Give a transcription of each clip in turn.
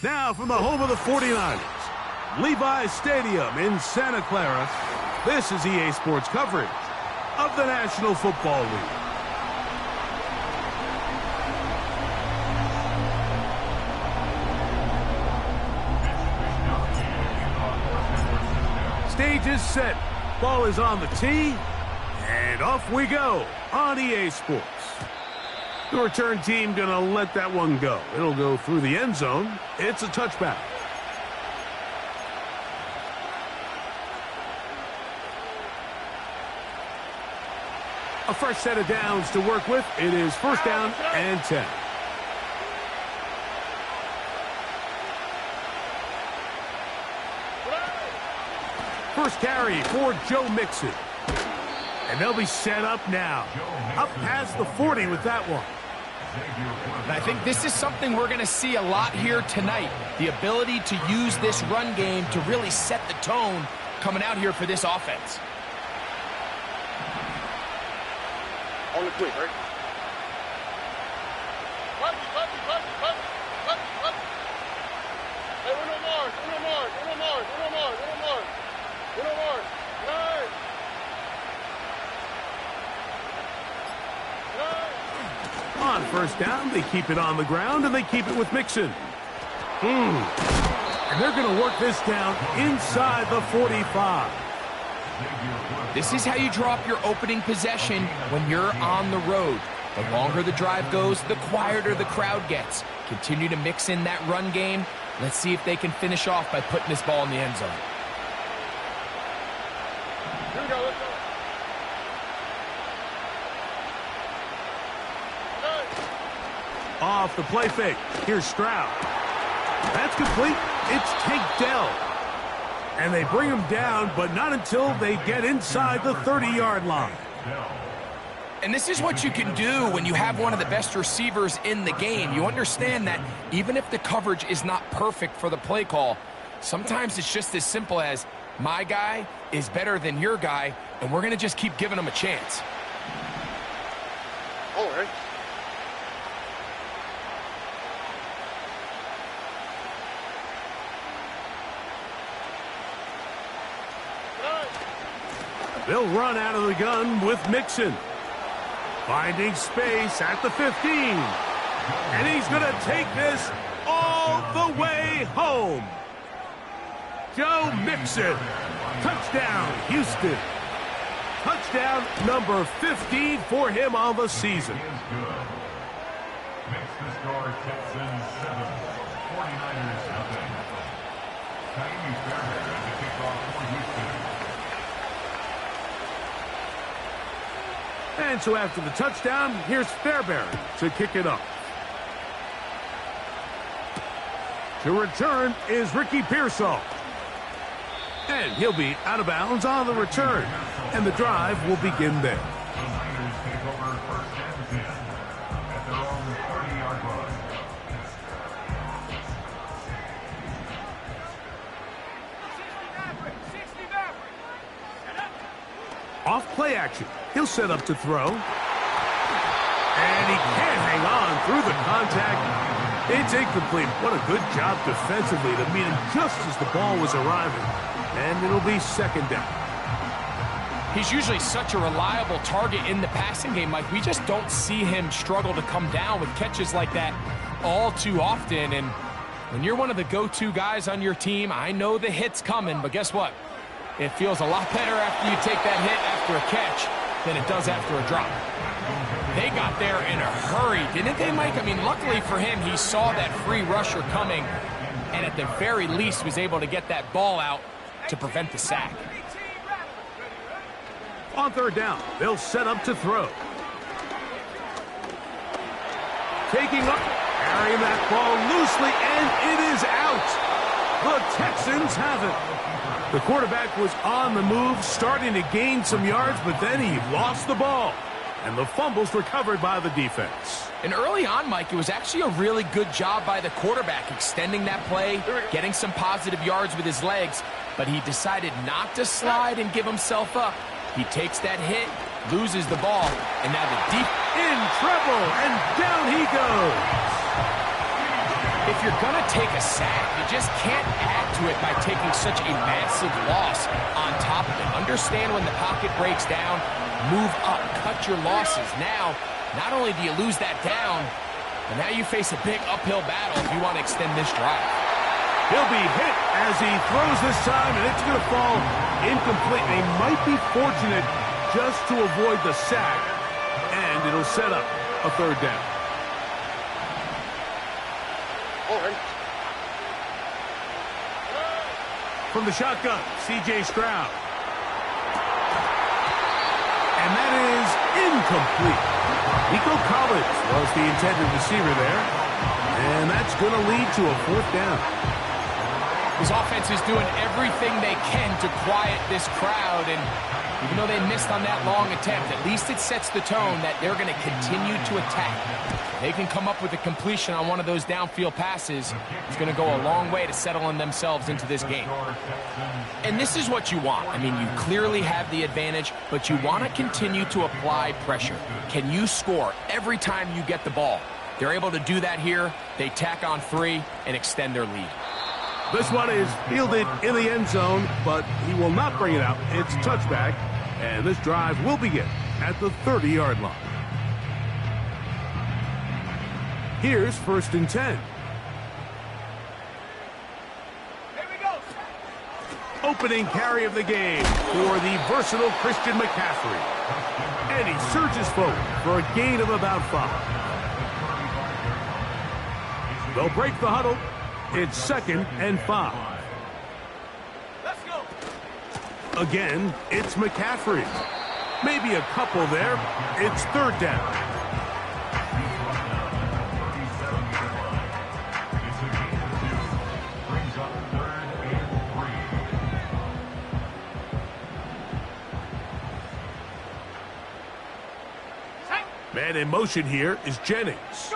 Now from the home of the 49ers, Levi's Stadium in Santa Clara, this is EA Sports coverage of the National Football League. Stage is set. Ball is on the tee. And off we go on EA Sports. The return team going to let that one go. It'll go through the end zone. It's a touchback. A fresh set of downs to work with. It is first down and 10. First carry for Joe Mixon. And they'll be set up now. Up past the 40 with that one. And I think this is something we're going to see a lot here tonight. The ability to use this run game to really set the tone coming out here for this offense. On the quick, right? Hey, Uno Mars. Nice. On first down, they keep it on the ground, and they keep it with Mixon. And they're going to work this down inside the 45. This is how you drop your opening possession when you're on the road. The longer the drive goes, the quieter the crowd gets. Continue to mix in that run game. Let's see if they can finish off by putting this ball in the end zone. Here we go, let's go. Off the play fake. Here's Stroud. That's complete. It's Tank Dell. And they bring him down, but not until they get inside the 30-yard line. And this is what you can do when you have one of the best receivers in the game. You understand that even if the coverage is not perfect for the play call, sometimes it's just as simple as my guy is better than your guy, and we're going to just keep giving him a chance. All right. They'll run out of the gun with Mixon. Finding space at the 15. And he's going to take this all the way home. Joe Mixon. Touchdown, Houston. Touchdown number 15 for him on the season. Makes the score Texans 7, 49ers nothing. Tiny Fairbairn as a kickoff for Houston. And so after the touchdown, here's Fairbairn to kick it up. To return is Ricky Pearsall. And he'll be out of bounds on the return. And the drive will begin there. The Niners take over first and 10 at their own 30-yard line. Off play action. He'll set up to throw. And he can't hang on through the contact. It's incomplete. What a good job defensively to meet him just as the ball was arriving. And it'll be second down. He's usually such a reliable target in the passing game, Mike. We just don't see him struggle to come down with catches like that all too often. And when you're one of the go-to guys on your team, I know the hit's coming, but guess what? It feels a lot better after you take that hit after a catch than it does after a drop. They got there in a hurry, didn't they, Mike? I mean, luckily for him, he saw that free rusher coming and at the very least was able to get that ball out to prevent the sack. On third down, they'll set up to throw. Taking up, carrying that ball loosely, and it is out. The Texans have it. The quarterback was on the move, starting to gain some yards, but then he lost the ball. And the fumble's recovered by the defense. And early on, Mike, it was actually a really good job by the quarterback, extending that play, getting some positive yards with his legs, but he decided not to slide and give himself up. He takes that hit, loses the ball, and now the deep in trouble, and down he goes. If you're going to take a sack, you just can't add to it by taking such a massive loss on top of it. Understand when the pocket breaks down, move up, cut your losses. Now, not only do you lose that down, but now you face a big uphill battle if you want to extend this drive. He'll be hit as he throws this time, and it's going to fall incomplete. They might be fortunate just to avoid the sack, and it'll set up a third down. From the shotgun, C.J. Stroud. And that is incomplete. Nico Collins was the intended receiver there, and that's going to lead to a fourth down. His offense is doing everything they can to quiet this crowd, and even though they missed on that long attempt, at least it sets the tone that they're going to continue to attack. They can come up with a completion on one of those downfield passes. It's going to go a long way to settling themselves into this game. And this is what you want. I mean, you clearly have the advantage, but you want to continue to apply pressure. Can you score every time you get the ball? They're able to do that here. They tack on 3 and extend their lead. This one is fielded in the end zone, but he will not bring it out. It's touchback, and this drive will begin at the 30-yard line. Here's 1st and 10. Here we go. Opening carry of the game for the versatile Christian McCaffrey. And he surges forward for a gain of about 5. They'll break the huddle. It's 2nd and 5. Let's go. Again, it's McCaffrey. Maybe a couple there. It's 3rd down. Man in motion here is Jennings.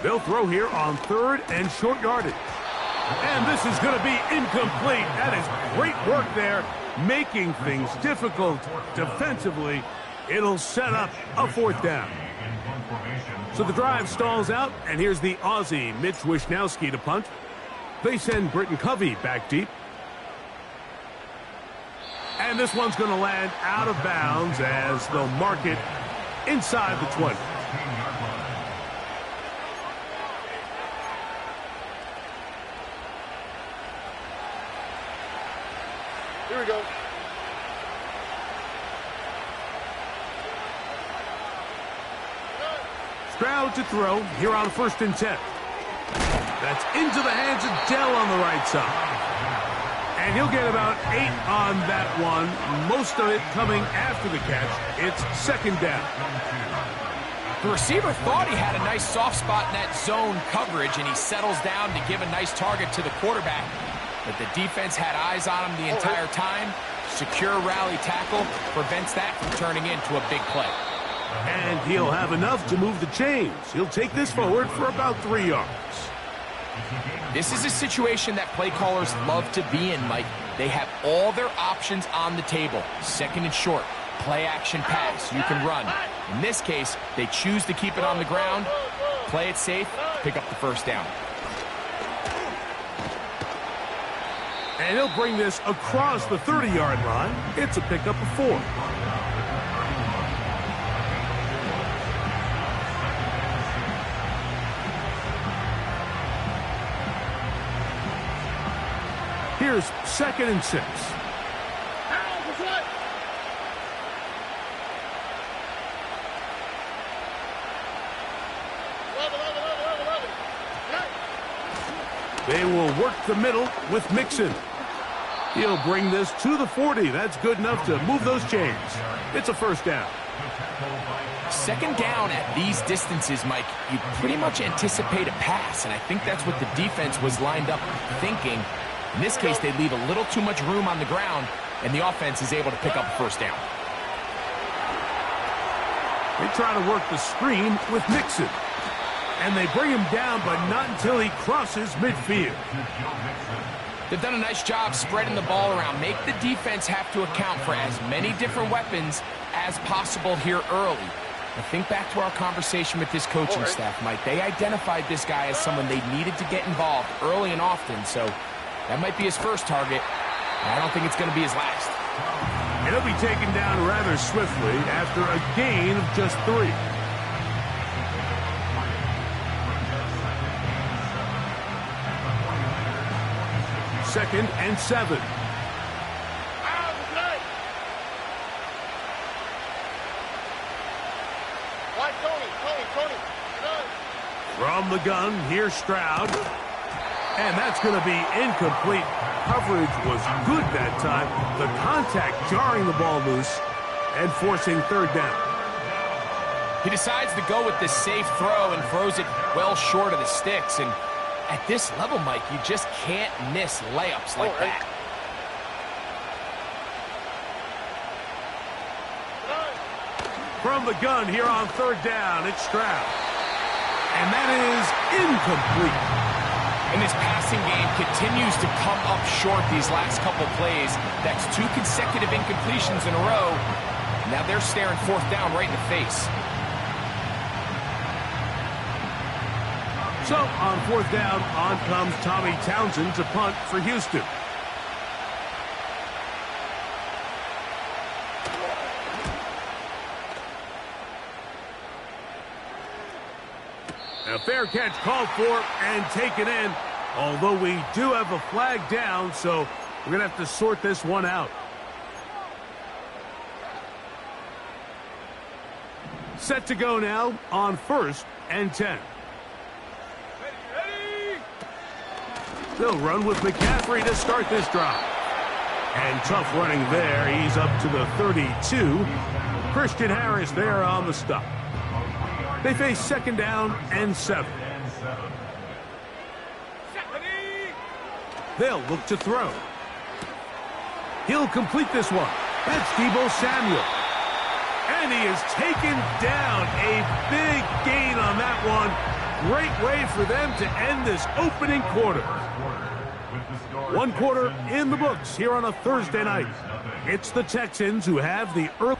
They'll throw here on 3rd and short yardage. And this is going to be incomplete. That is great work there, making things difficult defensively. It'll set up a 4th down. So the drive stalls out, and here's the Aussie, Mitch Wishnowski, to punt. They send Britton Covey back deep. And this one's going to land out of bounds as they'll mark it inside the 20. Here we go. Stroud to throw here on 1st and 10. That's into the hands of Dell on the right side. And he'll get about 8 on that one, most of it coming after the catch. It's 2nd down. The receiver thought he had a nice soft spot in that zone coverage, and he settles down to give a nice target to the quarterback. But the defense had eyes on him the entire time. Secure rally tackle prevents that from turning into a big play. And he'll have enough to move the chains. He'll take this forward for about 3 yards. This is a situation that play callers love to be in, Mike. They have all their options on the table. 2nd and short, play action pass, you can run. In this case, they choose to keep it on the ground, play it safe, pick up the 1st down. And he'll bring this across the 30-yard line. It's a pickup of 4. Here's 2nd and 6. They will work the middle with Mixon. He'll bring this to the 40. That's good enough to move those chains. It's a 1st down. 2nd down at these distances, Mike, you pretty much anticipate a pass, and I think that's what the defense was lined up thinking. In this case, they leave a little too much room on the ground, and the offense is able to pick up a 1st down. They try to work the screen with Mixon. And they bring him down, but not until he crosses midfield. They've done a nice job spreading the ball around. Make the defense have to account for as many different weapons as possible here early. Now think back to our conversation with this coaching staff, Mike. They identified this guy as someone they needed to get involved early and often, so that might be his first target. I don't think it's going to be his last. And he'll be taken down rather swiftly after a gain of just 3. Second and 7. From the gun, here's Stroud. And that's going to be incomplete. Coverage was good that time. The contact jarring the ball loose and forcing third down. He decides to go with this safe throw and throws it well short of the sticks. And at this level, Mike, you just can't miss layups like that. From the gun here on third down, it's Stroud. And that is incomplete. And his passing game continues to come up short these last couple plays. That's 2 consecutive incompletions in a row. Now they're staring fourth down right in the face. So on fourth down, on comes Tommy Townsend to punt for Houston. A fair catch called for and taken in, although we do have a flag down, so we're going to have to sort this one out. Set to go now on first and 10. They'll run with McCaffrey to start this drive. And tough running there. He's up to the 32. Christian Harris there on the stop. They face second down and 7. They'll look to throw. He'll complete this one. That's Deebo Samuel. And he is taken down. A big gain on that one. Great way for them to end this opening quarter. 1 quarter in the books here on a Thursday night. It's the Texans who have the early...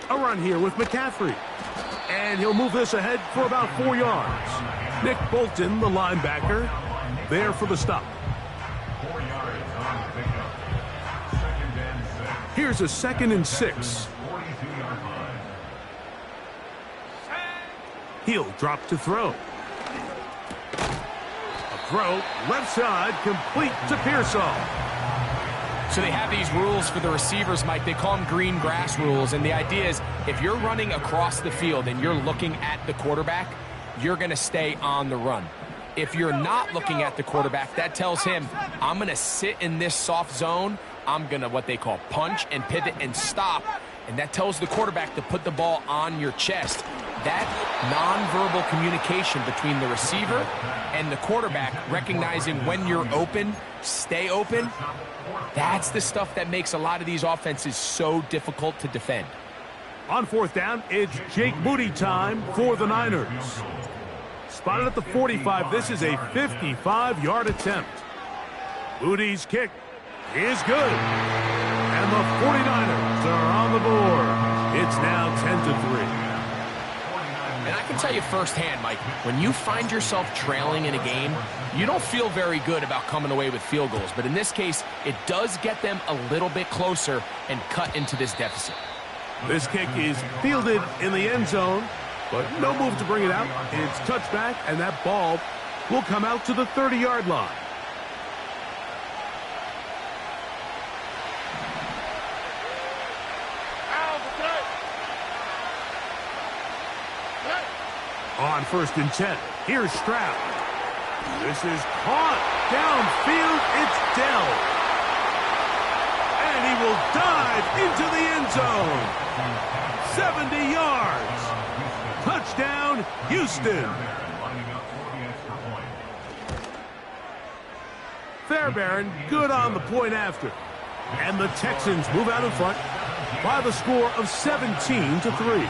A run here with McCaffrey. And he'll move this ahead for about 4 yards. Nick Bolton, the linebacker, there for the stop. 4 yards on the pickup. Second and 6. Here's a second and 6. 42-yard line. He'll drop to throw. A throw, left side, complete to Pearsall. So they have these rules for the receivers, Mike. They call them green grass rules. And the idea is if you're running across the field and you're looking at the quarterback, you're going to stay on the run. If you're not looking at the quarterback, that tells him, I'm going to sit in this soft zone. I'm going to what they call punch and pivot and stop. And that tells the quarterback to put the ball on your chest. That nonverbal communication between the receiver and the quarterback, recognizing when you're open, stay open, that's the stuff that makes a lot of these offenses so difficult to defend. On fourth down, it's Jake Moody time for the Niners. Spotted at the 45. This is a 55-yard attempt. Moody's kick is good. And the 49ers are on the board. It's now 10-3. And I can tell you firsthand, Mike, when you find yourself trailing in a game, you don't feel very good about coming away with field goals. But in this case, it does get them a little bit closer and cut into this deficit. This kick is fielded in the end zone, but no move to bring it out. It's touchback, and that ball will come out to the 30-yard line. On first and 10, here's Stroud. This is caught downfield. It's Dell. And he will dive into the end zone. 70 yards. Touchdown, Houston. Fairbairn good on the point after. And the Texans move out in front. by the score of 17-3.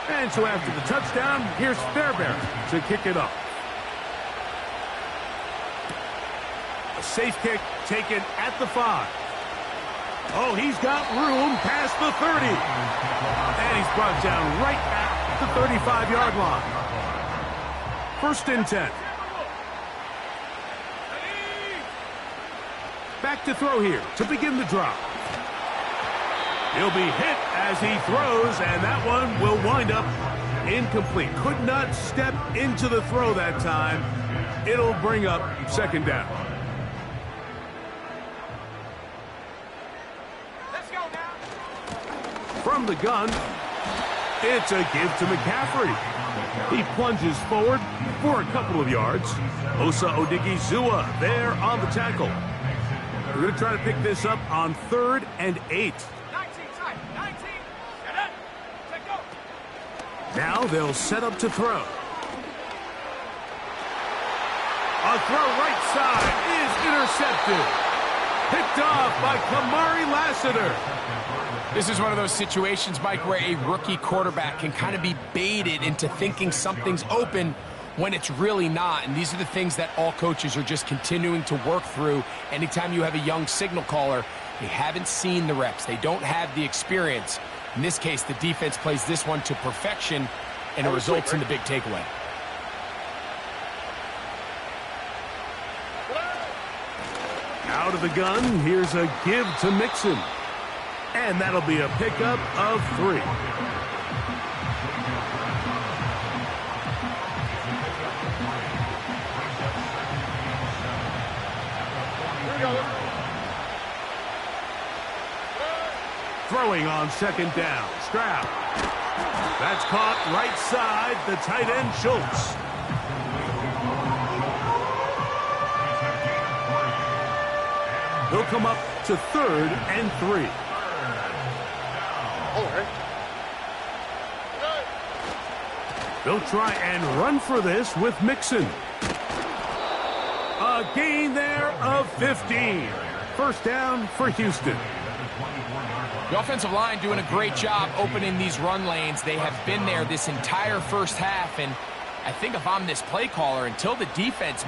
And so after the touchdown, here's Fairbairn to kick it off. A safe kick taken at the 5. Oh, he's got room past the 30. And he's brought down right at the 35-yard line. 1st and 10. Back to throw here to begin the drive. He'll be hit as he throws, and that one will wind up incomplete. Could not step into the throw that time. It'll bring up 2nd down. Let's go now. From the gun, it's a give to McCaffrey. He plunges forward for a couple of yards. Osa Odigizua there on the tackle. We're going to try to pick this up on 3rd and 8. 19 side, 19. Get up. Take go. Now they'll set up to throw. A throw right side is intercepted. Picked off by Kamari Lassiter. This is one of those situations, Mike, where a rookie quarterback can kind of be baited into thinking something's open when it's really not. And these are the things that all coaches are just continuing to work through. Anytime you have a young signal caller, they haven't seen the reps. They don't have the experience. In this case, the defense plays this one to perfection, and it results in the big takeaway. Out of the gun, here's a give to Mixon. And that'll be a pickup of 3. Throwing on 2nd down. Stroud. That's caught right side, the tight end Schultz. He'll come up to 3rd and 3. They'll try and run for this with Mixon. A gain there of 15. 1st down for Houston. The offensive line doing a great job opening these run lanes. They have been there this entire 1st half, and I think if I'm this play caller, until the defense